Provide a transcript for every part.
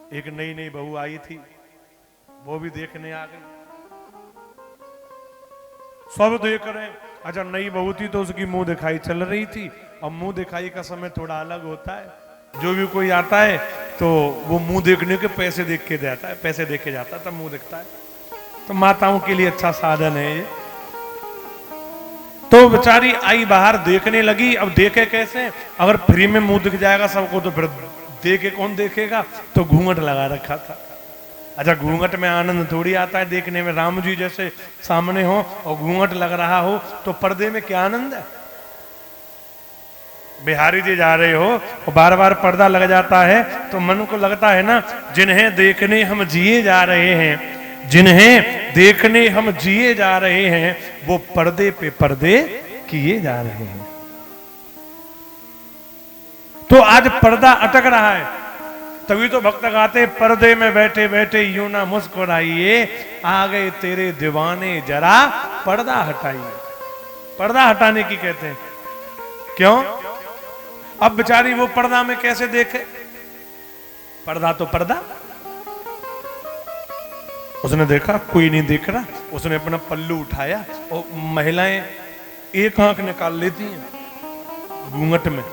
एक नई नई बहू आई थी, वो भी देखने आ गई। सब देख रहे। अच्छा, नई बहू थी तो उसकी मुंह दिखाई चल रही थी। अब मुंह दिखाई का समय थोड़ा अलग होता है। जो भी कोई आता है तो वो मुंह देखने के पैसे देख के जाता है, पैसे देख के जाता है, तब मुंह दिखता है। तो माताओं के लिए अच्छा साधन है ये। तो बेचारी आई बाहर, देखने लगी। अब देखे कैसे? अगर फ्री में मुंह दिख जाएगा सबको तो फिर देखे कौन देखेगा? तो घूंघट लगा रखा था। अच्छा, घूंघट में आनंद थोड़ी आता है देखने में। राम जी जैसे सामने हो और घूंघट लग रहा हो तो पर्दे में क्या आनंद है? बिहारी जी जा रहे हो और बार बार पर्दा लग जाता है तो मन को लगता है ना, जिन्हें देखने हम जिए जा रहे हैं, जिन्हें देखने हम जिए जा रहे हैं, वो पर्दे पे पर्दे किए जा रहे हैं। तो आज पर्दा अटक रहा है। तभी तो भक्त गाते, पर्दे में बैठे बैठे यूं ना मुस्कुराइए, आ गए तेरे दीवाने जरा पर्दा हटाइए। पर्दा हटाने की कहते हैं। क्यों? अब बेचारी वो पर्दा में कैसे देखे? पर्दा तो पर्दा। उसने देखा कोई नहीं देख रहा, उसने अपना पल्लू उठाया। और महिलाएं एक आंख निकाल लेती हैं घूंघट में,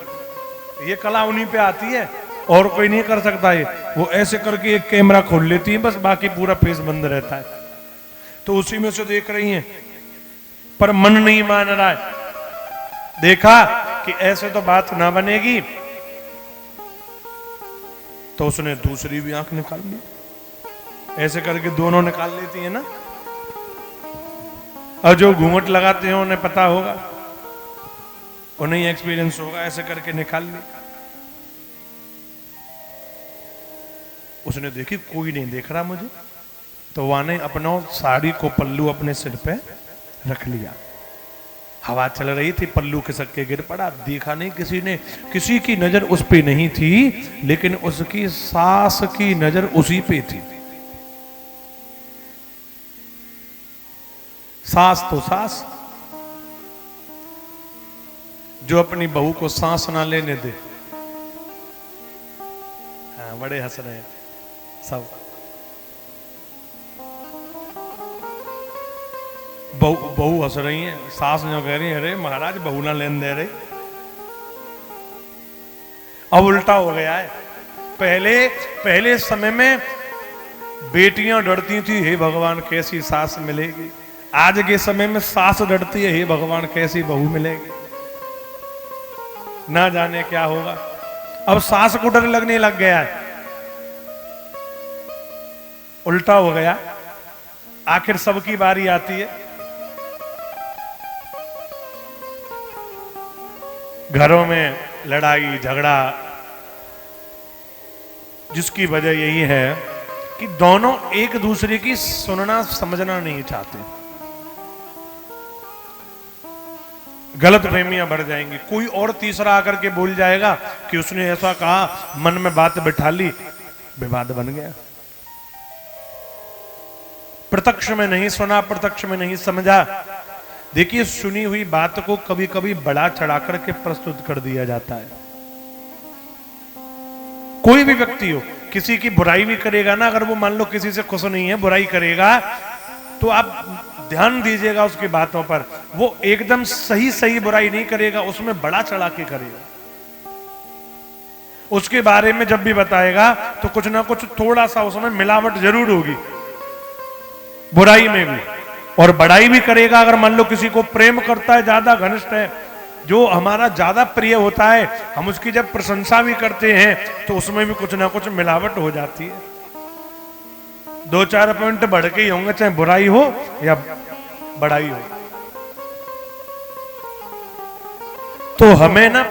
ये कला उन्हीं पे आती है, और कोई नहीं कर सकता ये। वो ऐसे करके एक कैमरा खोल लेती है बस, बाकी पूरा फेस बंद रहता है। तो उसी में से देख रही हैं, पर मन नहीं मान रहा है। देखा कि ऐसे तो बात ना बनेगी, तो उसने दूसरी भी आंख निकाल ली। ऐसे करके दोनों निकाल लेती है ना। और जो घूंघट लगाते हैं उन्हें पता होगा, उन्हें एक्सपीरियंस होगा, ऐसे करके निकाल ली। उसने देखी कोई नहीं देख रहा मुझे, तो वाने अपना साड़ी को पल्लू अपने सिर पे रख लिया। हवा चल रही थी, पल्लू खिसक के गिर पड़ा। देखा नहीं किसी ने, किसी की नजर उस पे नहीं थी, लेकिन उसकी सास की नजर उसी पे थी। सास तो सास, जो अपनी बहू को सांस ना लेने दे। हाँ, बड़े हंस रहे हैं सब। बहू हंस रही है, सास जो कह रही है, अरे महाराज बहू ना लेने दे रही। अब उल्टा हो गया है। पहले समय में बेटियां डरती थी, हे भगवान कैसी सास मिलेगी। आज के समय में सास डरती है, हे भगवान कैसी बहू मिलेगी। ना जाने क्या होगा। अब सास को डर लगने लग गया है। उल्टा हो गया। आखिर सबकी बारी आती है। घरों में लड़ाई झगड़ा, जिसकी वजह यही है कि दोनों एक दूसरे की सुनना समझना नहीं चाहते। गलत फहमियां बढ़ जाएंगी। कोई और तीसरा आकर के बोल जाएगा कि उसने ऐसा कहा, मन में बात बिठा ली, विवाद बन गया। प्रत्यक्ष में नहीं सुना, प्रत्यक्ष में नहीं समझा। देखिए, सुनी हुई बात को कभी कभी बढ़ा चढ़ा करके प्रस्तुत कर दिया जाता है। कोई भी व्यक्ति हो, किसी की बुराई भी करेगा ना, अगर वो मान लो किसी से खुश नहीं है, बुराई करेगा, तो आप ध्यान दीजिएगा उसकी बातों पर। वो एकदम सही सही बुराई नहीं करेगा, उसमें बढ़ा चढ़ा के करेगा। उसके बारे में जब भी बताएगा तो कुछ ना कुछ थोड़ा सा उसमें मिलावट जरूर होगी, बुराई में भी। और बड़ाई भी करेगा। अगर मान लो किसी को प्रेम करता है, ज्यादा घनिष्ठ है, जो हमारा ज्यादा प्रिय होता है, हम उसकी जब प्रशंसा भी करते हैं तो उसमें भी कुछ ना कुछ मिलावट हो जाती है। 2-4 पॉइंट बढ़ के ही होंगे, चाहे बुराई हो या बड़ाई हो। तो हमें ना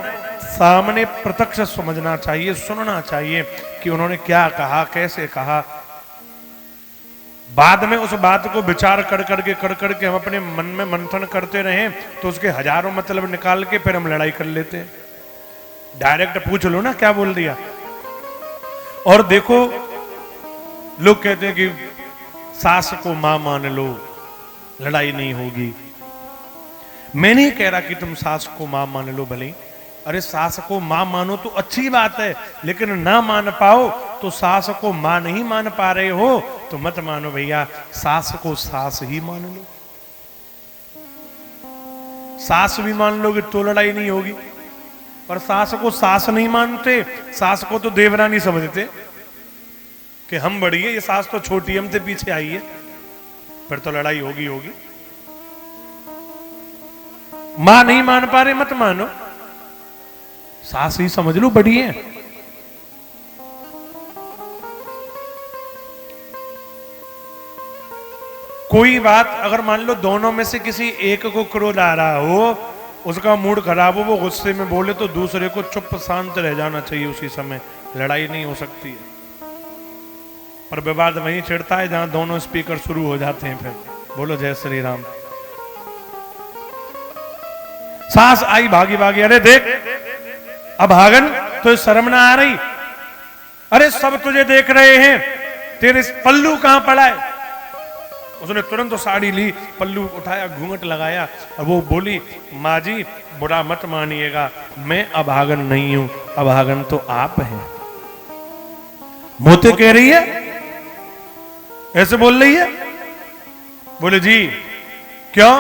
सामने प्रत्यक्ष समझना चाहिए, सुनना चाहिए कि उन्होंने क्या कहा, कैसे कहा। बाद में उस बात को विचार कर करके हम अपने मन में मंथन करते रहें तो उसके हजारों मतलब निकाल के फिर हम लड़ाई कर लेते हैं। डायरेक्ट पूछ लो ना क्या बोल दिया। और देखो, लोग कहते हैं कि सास को मां मान लो, लड़ाई नहीं होगी। मैं नहीं कह रहा कि तुम सास को मां मान लो भले। अरे सास को मां मानो तो अच्छी बात है, लेकिन ना मान पाओ तो सास को मां नहीं मान पा रहे हो तो मत मानो भैया, सास को सास ही मान लो। सास भी मान लोगे तो लड़ाई नहीं होगी, पर सास को सास नहीं मानते, सास को तो देवरानी समझते कि हम बड़ी है, ये सास तो छोटी हमसे पीछे आई है, फिर तो लड़ाई होगी होगी। मां नहीं मान पा रहे मत मानो, सास ही समझ लो बड़ी है। कोई बात अगर मान लो दोनों में से किसी एक को क्रोध आ रहा हो, उसका मूड खराब हो, वो गुस्से में बोले तो दूसरे को चुप शांत रह जाना चाहिए, उसी समय लड़ाई नहीं हो सकती है। पर विवाद वहीं छिड़ता है जहां दोनों स्पीकर शुरू हो जाते हैं। फिर बोलो जय श्री राम। सास आई भागी भागी, अरे देख अभागन तो शर्म ना आ रही, अरे सब तुझे देख रहे हैं, तेरे पल्लू कहां पड़ा है। उसने तुरंत तो साड़ी ली, पल्लू उठाया, घूंघट लगाया, और वो बोली माँ जी बुरा मत मानिएगा, मैं अभागन नहीं हूं, अभागन तो आप हैं। मोते कह रही है, ऐसे बोल रही है। बोले जी क्यों?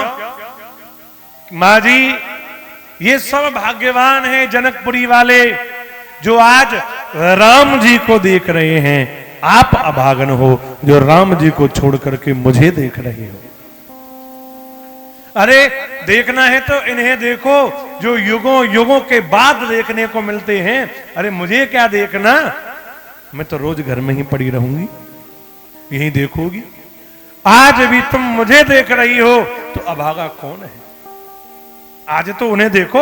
माँ जी ये सब भाग्यवान हैं जनकपुरी वाले जो आज राम जी को देख रहे हैं, आप अभागन हो जो राम जी को छोड़ करके मुझे देख रहे हो। अरे देखना है तो इन्हें देखो जो युगों युगों के बाद देखने को मिलते हैं, अरे मुझे क्या देखना, मैं तो रोज घर में ही पड़ी रहूंगी, यही देखोगी। आज भी तुम मुझे देख रही हो तो अभागा कौन है? आज तो उन्हें देखो